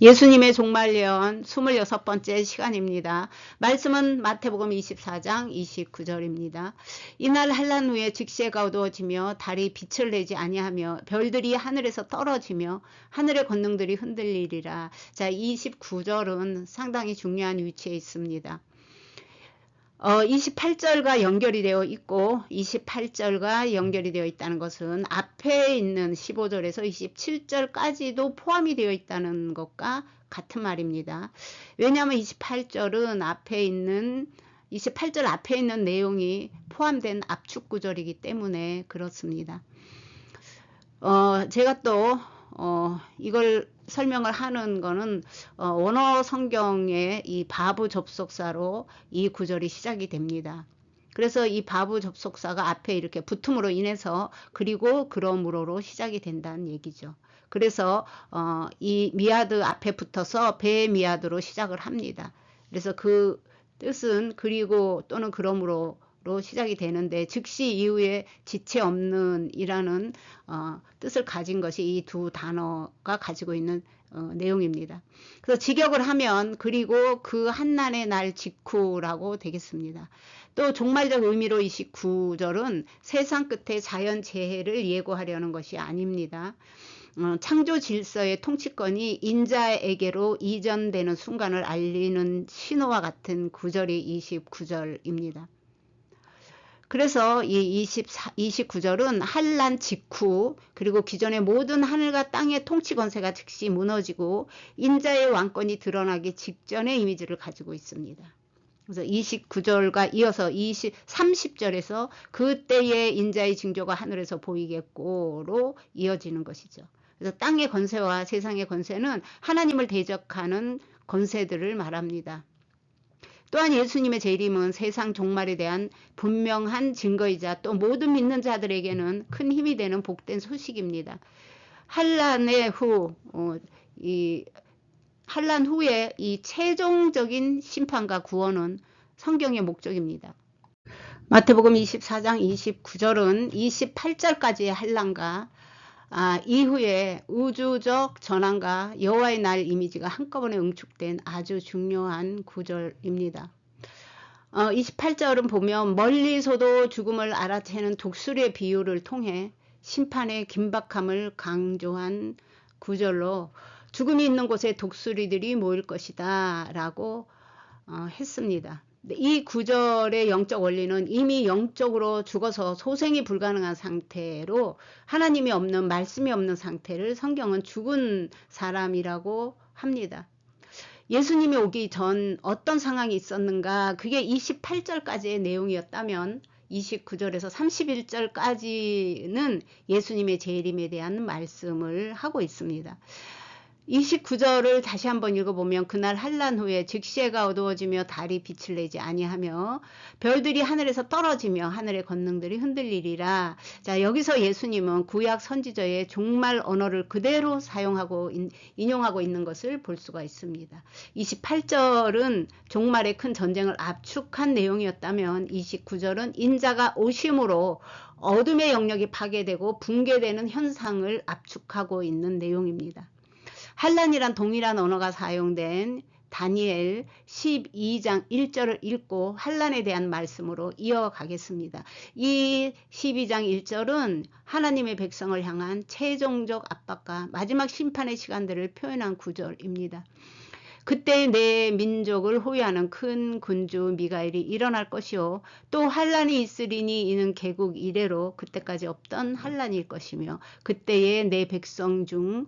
예수님의 종말 예언 26번째 시간입니다. 말씀은 마태복음 24장 29절입니다. 이날 한란 후에 직시해가 어두워지며 달이 빛을 내지 아니하며 별들이 하늘에서 떨어지며 하늘의 권능들이 흔들리리라. 자, 29절은 상당히 중요한 위치에 있습니다. 28절과 연결이 되어 있고 28절과 연결이 되어 있다는 것은 앞에 있는 15절에서 27절까지도 포함이 되어 있다는 것과 같은 말입니다. 왜냐하면 28절은 앞에 있는 28절 앞에 있는 내용이 포함된 압축 구절이기 때문에 그렇습니다. 제가 또 이걸 설명을 하는 거는 원어 성경의 이 바브 접속사로 이 구절이 시작이 됩니다. 그래서 이 바브 접속사가 앞에 이렇게 붙음으로 인해서 그리고 그러므로로 시작이 된다는 얘기죠. 그래서 이 미아드 앞에 붙어서 배 미아드로 시작을 합니다. 그래서 그 뜻은 그리고 또는 그러므로 로 시작이 되는데 즉시 이후에 지체 없는 이라는 뜻을 가진 것이 이 두 단어가 가지고 있는 내용입니다. 그래서 직역을 하면 그리고 그 한난의 날 직후라고 되겠습니다. 또 종말적 의미로 29절은 세상 끝에 자연재해를 예고하려는 것이 아닙니다. 창조 질서의 통치권이 인자에게로 이전되는 순간을 알리는 신호와 같은 구절이 29절입니다. 그래서 이 29절은 한란 직후 그리고 기존의 모든 하늘과 땅의 통치 권세가 즉시 무너지고 인자의 왕권이 드러나기 직전의 이미지를 가지고 있습니다. 그래서 29절과 이어서 30절에서 그때의 인자의 징조가 하늘에서 보이겠고로 이어지는 것이죠. 그래서 땅의 권세와 세상의 권세는 하나님을 대적하는 권세들을 말합니다. 또한 예수님의 재림은 세상 종말에 대한 분명한 증거이자 또 모든 믿는 자들에게는 큰 힘이 되는 복된 소식입니다. 한란의 후, 한란 후에 이 최종적인 심판과 구원은 성경의 목적입니다. 마태복음 24장 29절은 28절까지의 한란과 이후에 우주적 전환과 여호와의 날 이미지가 한꺼번에 응축된 아주 중요한 구절입니다. 28절은 보면 멀리서도 죽음을 알아채는 독수리의 비유를 통해 심판의 긴박함을 강조한 구절로 죽음이 있는 곳에 독수리들이 모일 것이다 라고 했습니다. 이 구절의 영적 원리는 이미 영적으로 죽어서 소생이 불가능한 상태로 하나님이 없는 말씀이 없는 상태를 성경은 죽은 사람이라고 합니다. 예수님이 오기 전 어떤 상황이 있었는가, 그게 28절까지의 내용이었다면 29절에서 31절까지는 예수님의 재림에 대한 말씀을 하고 있습니다. 29절을 다시 한번 읽어보면 그날 한란 후에 즉시 해가 어두워지며 달이 빛을 내지 아니하며 별들이 하늘에서 떨어지며 하늘의 권능들이 흔들리리라. 자, 여기서 예수님은 구약 선지자의 종말 언어를 그대로 사용하고 인용하고 있는 것을 볼 수가 있습니다. 28절은 종말의 큰 전쟁을 압축한 내용이었다면 29절은 인자가 오심으로 어둠의 영역이 파괴되고 붕괴되는 현상을 압축하고 있는 내용입니다. 한란이란 동일한 언어가 사용된 다니엘 12장 1절을 읽고 한란에 대한 말씀으로 이어가겠습니다. 이 12장 1절은 하나님의 백성을 향한 최종적 압박과 마지막 심판의 시간들을 표현한 구절입니다. 그때 내 민족을 호위하는 큰 군주 미가엘이 일어날 것이요 또 한란이 있으리니 이는 개국 이래로 그때까지 없던 한란일 것이며 그때에 내 백성 중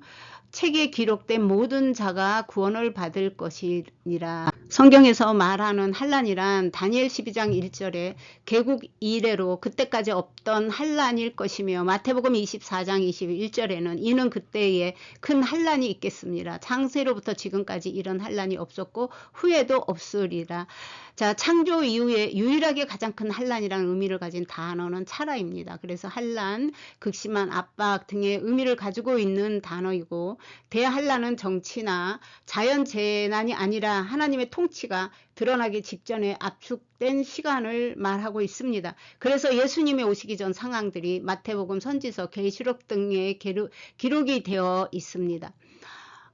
책에 기록된 모든 자가 구원을 받을 것이니라. 성경에서 말하는 한란이란 다니엘 12장 1절에 개국 이래로 그때까지 없던 한란일 것이며 마태복음 24장 21절에는 이는 그때에 큰 한란이 있겠습니다. 창세로부터 지금까지 이런 한란이 없었고 후에도 없으리라. 자, 창조 이후에 유일하게 가장 큰 한란이라는 의미를 가진 단어는 차라입니다. 그래서 한란, 극심한 압박 등의 의미를 가지고 있는 단어이고 대한란은 정치나 자연재난이 아니라 하나님의 통치가 드러나기 직전에 압축된 시간을 말하고 있습니다. 그래서 예수님이 오시기 전 상황들이 마태복음, 선지서, 계시록 등에 기록이 되어 있습니다.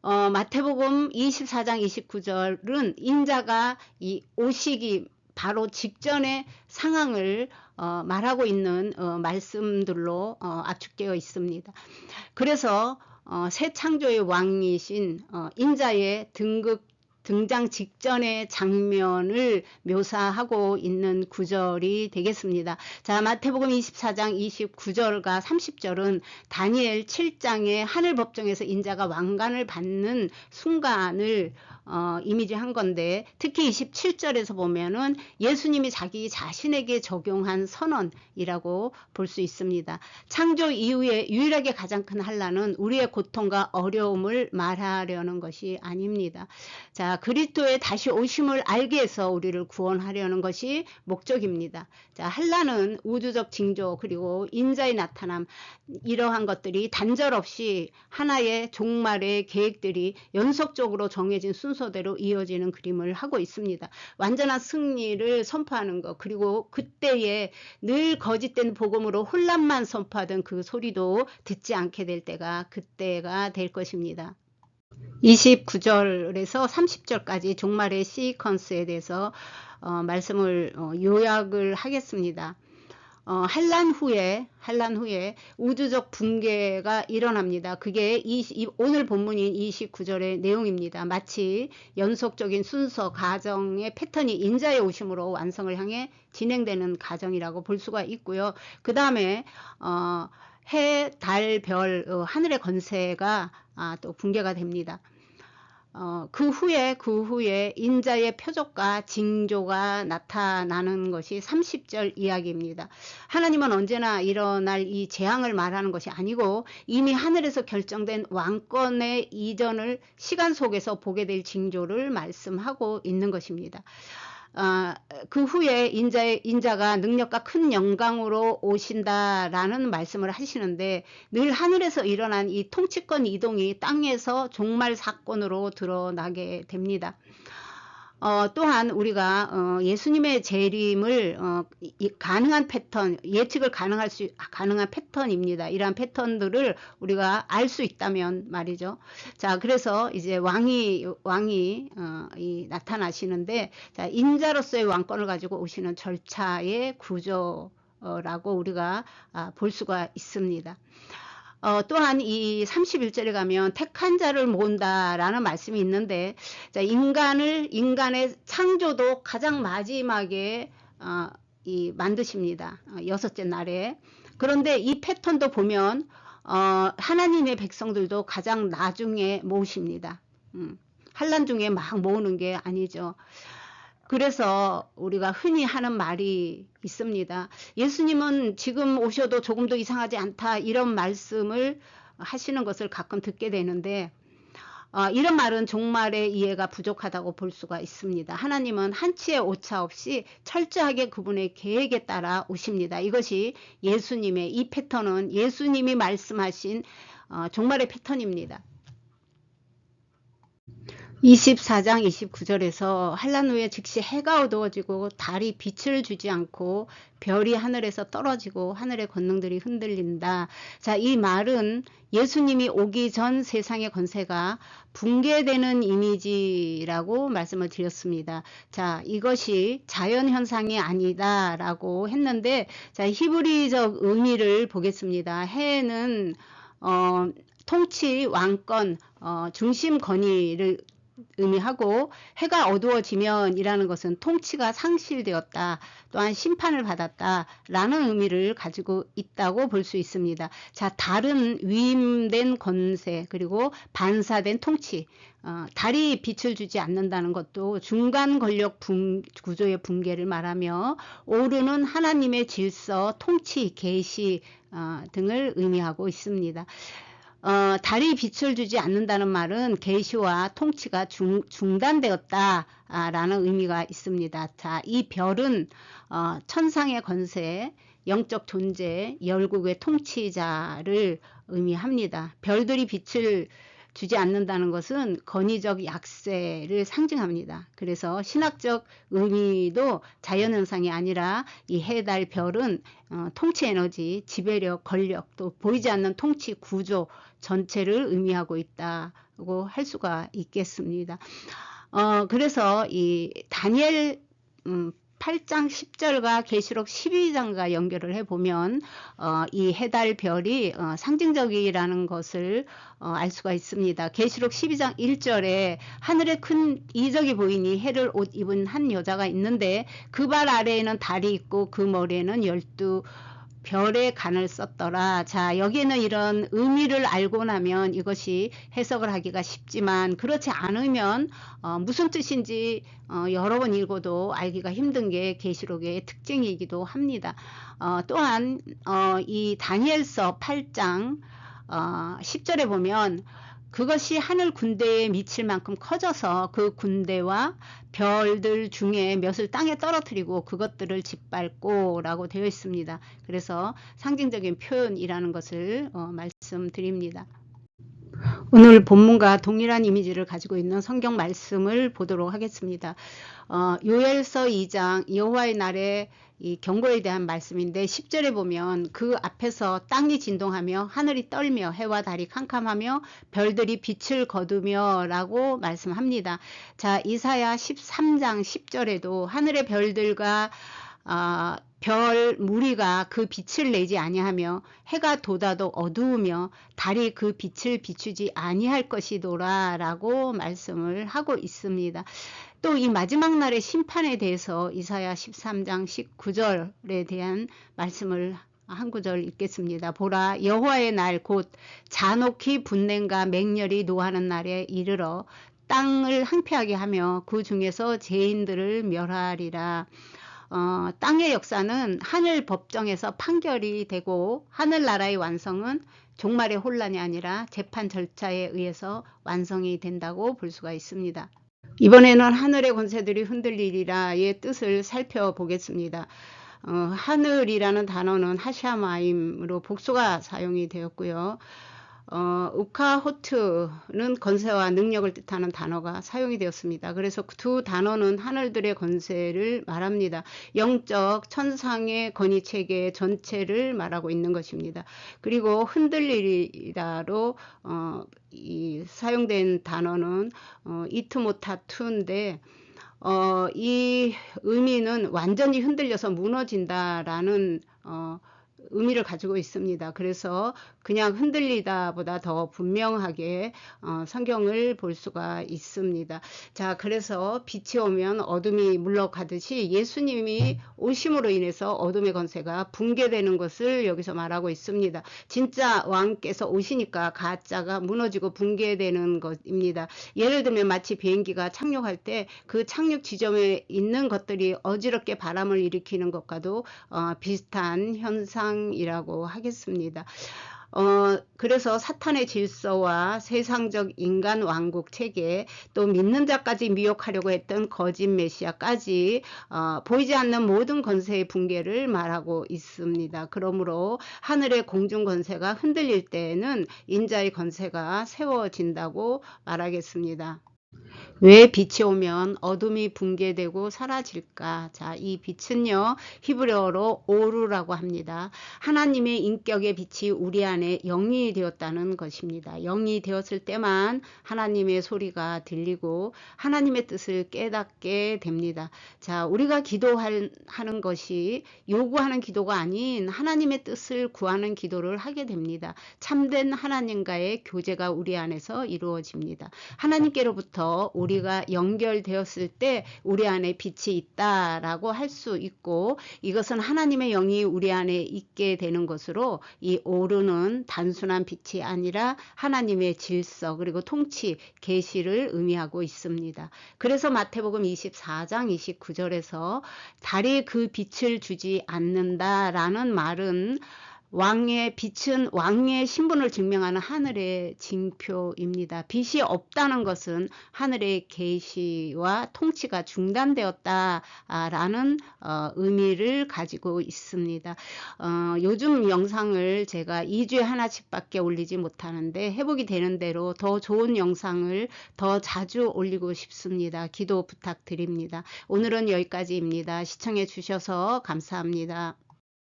마태복음 24장 29절은 인자가 이 오시기 바로 직전의 상황을 말하고 있는 말씀들로 압축되어 있습니다. 그래서 새 창조의 왕이신 인자의 등장 직전의 장면을 묘사하고 있는 구절이 되겠습니다. 자, 마태복음 24장 29절과 30절은 다니엘 7장의 하늘 법정에서 인자가 왕관을 받는 순간을 이미지한 건데, 특히 27절에서 보면은 예수님이 자기 자신에게 적용한 선언이라고 볼 수 있습니다. 창조 이후에 유일하게 가장 큰 환난은 우리의 고통과 어려움을 말하려는 것이 아닙니다. 자, 그리스도의 다시 오심을 알게 해서 우리를 구원하려는 것이 목적입니다. 자, 환난은 우주적 징조 그리고 인자의 나타남, 이러한 것들이 단절 없이 하나의 종말의 계획들이 연속적으로 정해진 순서대로 이어지는 그림을 하고 있습니다. 완전한 승리를 선포하는 것, 그리고 그때에 늘 거짓된 복음으로 혼란만 선포하던 그 소리도 듣지 않게 될 때가 그때가 될 것입니다. 29절에서 30절까지 종말의 시퀀스에 대해서 말씀을 요약을 하겠습니다. 환난 후에 우주적 붕괴가 일어납니다. 그게 오늘 본문인 29절의 내용입니다. 마치 연속적인 순서 과정의 패턴이 인자의 오심으로 완성을 향해 진행되는 과정이라고 볼 수가 있고요. 그 다음에 해, 달, 별, 하늘의 권세가 또 붕괴가 됩니다. 그 후에 인자의 표적과 징조가 나타나는 것이 30절 이야기입니다. 하나님은 언제나 일어날 이 재앙을 말하는 것이 아니고 이미 하늘에서 결정된 왕권의 이전을 시간 속에서 보게 될 징조를 말씀하고 있는 것입니다. 그 후에 인자가 능력과 큰 영광으로 오신다라는 말씀을 하시는데, 늘 하늘에서 일어난 이 통치권 이동이 땅에서 종말 사건으로 드러나게 됩니다. 또한 우리가 예수님의 재림을 가능한 패턴, 예측을 가능한 패턴입니다. 이러한 패턴들을 우리가 알 수 있다면 말이죠. 자, 그래서 이제 왕이 나타나시는데, 자, 인자로서의 왕권을 가지고 오시는 절차의 구조라고 우리가 볼 수가 있습니다. 또한 이 31절에 가면 택한 자를 모은다라는 말씀이 있는데, 자, 인간의 창조도 가장 마지막에 만드십니다. 여섯째 날에. 그런데 이 패턴도 보면 하나님의 백성들도 가장 나중에 모으십니다. 환난 중에 막 모으는 게 아니죠. 그래서 우리가 흔히 하는 말이 있습니다. 예수님은 지금 오셔도 조금도 이상하지 않다, 이런 말씀을 하시는 것을 가끔 듣게 되는데, 이런 말은 종말의 이해가 부족하다고 볼 수가 있습니다. 하나님은 한치의 오차 없이 철저하게 그분의 계획에 따라 오십니다. 이것이 예수님의, 이 패턴은 예수님이 말씀하신 종말의 패턴입니다. 24장 29절에서 환난 후에 즉시 해가 어두워지고 달이 빛을 주지 않고 별이 하늘에서 떨어지고 하늘의 권능들이 흔들린다. 자, 이 말은 예수님이 오기 전 세상의 권세가 붕괴되는 이미지라고 말씀을 드렸습니다. 자, 이것이 자연현상이 아니다라고 했는데, 자, 히브리적 의미를 보겠습니다. 해는 통치, 왕권, 중심 권위를 의미하고, 해가 어두워지면 이라는 것은 통치가 상실되었다, 또한 심판을 받았다 라는 의미를 가지고 있다고 볼 수 있습니다. 자, 달은 위임된 권세 그리고 반사된 통치, 달이 빛을 주지 않는다는 것도 중간 권력 구조의 붕괴를 말하며, 오르는 하나님의 질서, 통치, 계시 등을 의미하고 있습니다. 달이 빛을 주지 않는다는 말은 계시와 통치가 중단되었다 라는 의미가 있습니다. 자, 이 별은 천상의 권세, 영적 존재, 열국의 통치자를 의미합니다. 별들이 빛을 주지 않는다는 것은 권위적 약세를 상징합니다. 그래서 신학적 의미도 자연현상이 아니라 이 해, 달, 별은 통치 에너지, 지배력, 권력, 또 보이지 않는 통치 구조 전체를 의미하고 있다고 할 수가 있겠습니다. 그래서 이 다니엘 8장 10절과 계시록 12장과 연결을 해보면 이 해달 별이 상징적이라는 것을 알 수가 있습니다. 계시록 12장 1절에 하늘에 큰 이적이 보이니 해를 옷 입은 한 여자가 있는데 그 발 아래에는 달이 있고 그 머리에는 12 별의 간을 썼더라. 자, 여기에는 이런 의미를 알고 나면 이것이 해석을 하기가 쉽지만 그렇지 않으면 무슨 뜻인지 여러 번 읽어도 알기가 힘든 게 계시록의 특징이기도 합니다. 또한 이 다니엘서 8장 10절에 보면 그것이 하늘 군대에 미칠 만큼 커져서 그 군대와 별들 중에 몇을 땅에 떨어뜨리고 그것들을 짓밟고 라고 되어 있습니다. 그래서 상징적인 표현이라는 것을 말씀드립니다. 오늘 본문과 동일한 이미지를 가지고 있는 성경 말씀을 보도록 하겠습니다. 요엘서 2장 여호와의 날에 이 경고에 대한 말씀인데 10절에 보면 그 앞에서 땅이 진동하며 하늘이 떨며 해와 달이 캄캄하며 별들이 빛을 거두며 라고 말씀합니다. 자, 이사야 13장 10절에도 하늘의 별들과 별 무리가 그 빛을 내지 아니하며 해가 돋아도 어두우며 달이 그 빛을 비추지 아니할 것이도라 라고 말씀을 하고 있습니다. 또 이 마지막 날의 심판에 대해서 이사야 13장 19절에 대한 말씀을 한 구절 읽겠습니다. 보라, 여호와의 날 곧 잔혹히 분냄과 맹렬히 노하는 날에 이르러 땅을 황폐하게 하며 그 중에서 죄인들을 멸하리라. 땅의 역사는 하늘 법정에서 판결이 되고 하늘나라의 완성은 종말의 혼란이 아니라 재판 절차에 의해서 완성이 된다고 볼 수가 있습니다. 이번에는 하늘의 권세들이 흔들리리라의 뜻을 살펴보겠습니다. 하늘이라는 단어는 하샤마임으로 복수가 사용이 되었고요. 우카호트는 권세와 능력을 뜻하는 단어가 사용이 되었습니다. 그래서 두 단어는 하늘들의 권세를 말합니다. 영적 천상의 권위 체계 전체를 말하고 있는 것입니다. 그리고 흔들리리라로 이 사용된 단어는 이트모타투인데 이 의미는 완전히 흔들려서 무너진다라는 의미를 가지고 있습니다. 그래서 그냥 흔들리다 보다 더 분명하게 성경을 볼 수가 있습니다. 자, 그래서 빛이 오면 어둠이 물러가듯이 예수님이 오심으로 인해서 어둠의 권세가 붕괴되는 것을 여기서 말하고 있습니다. 진짜 왕께서 오시니까 가짜가 무너지고 붕괴되는 것입니다. 예를 들면 마치 비행기가 착륙할 때 그 착륙 지점에 있는 것들이 어지럽게 바람을 일으키는 것과도 비슷한 현상이라고 하겠습니다. 그래서 사탄의 질서와 세상적 인간 왕국 체계, 또 믿는 자까지 미혹하려고 했던 거짓 메시아까지 보이지 않는 모든 권세의 붕괴를 말하고 있습니다. 그러므로 하늘의 공중 권세가 흔들릴 때에는 인자의 권세가 세워진다고 말하겠습니다. 왜 빛이 오면 어둠이 붕괴되고 사라질까? 자, 이 빛은요, 히브리어로 오르라고 합니다. 하나님의 인격의 빛이 우리 안에 영이 되었다는 것입니다. 영이 되었을 때만 하나님의 소리가 들리고 하나님의 뜻을 깨닫게 됩니다. 자, 우리가 기도하는 것이 요구하는 기도가 아닌 하나님의 뜻을 구하는 기도를 하게 됩니다. 참된 하나님과의 교제가 우리 안에서 이루어집니다. 하나님께로부터 우리가 연결되었을 때 우리 안에 빛이 있다라고 할 수 있고, 이것은 하나님의 영이 우리 안에 있게 되는 것으로 이 오르는 단순한 빛이 아니라 하나님의 질서 그리고 통치, 계시를 의미하고 있습니다. 그래서 마태복음 24장 29절에서 달이 그 빛을 주지 않는다라는 말은 왕의 빛은 왕의 신분을 증명하는 하늘의 징표입니다. 빛이 없다는 것은 하늘의 계시와 통치가 중단되었다라는 의미를 가지고 있습니다. 요즘 영상을 제가 2주에 하나씩밖에 올리지 못하는데 회복이 되는 대로 더 좋은 영상을 더 자주 올리고 싶습니다. 기도 부탁드립니다. 오늘은 여기까지입니다. 시청해 주셔서 감사합니다.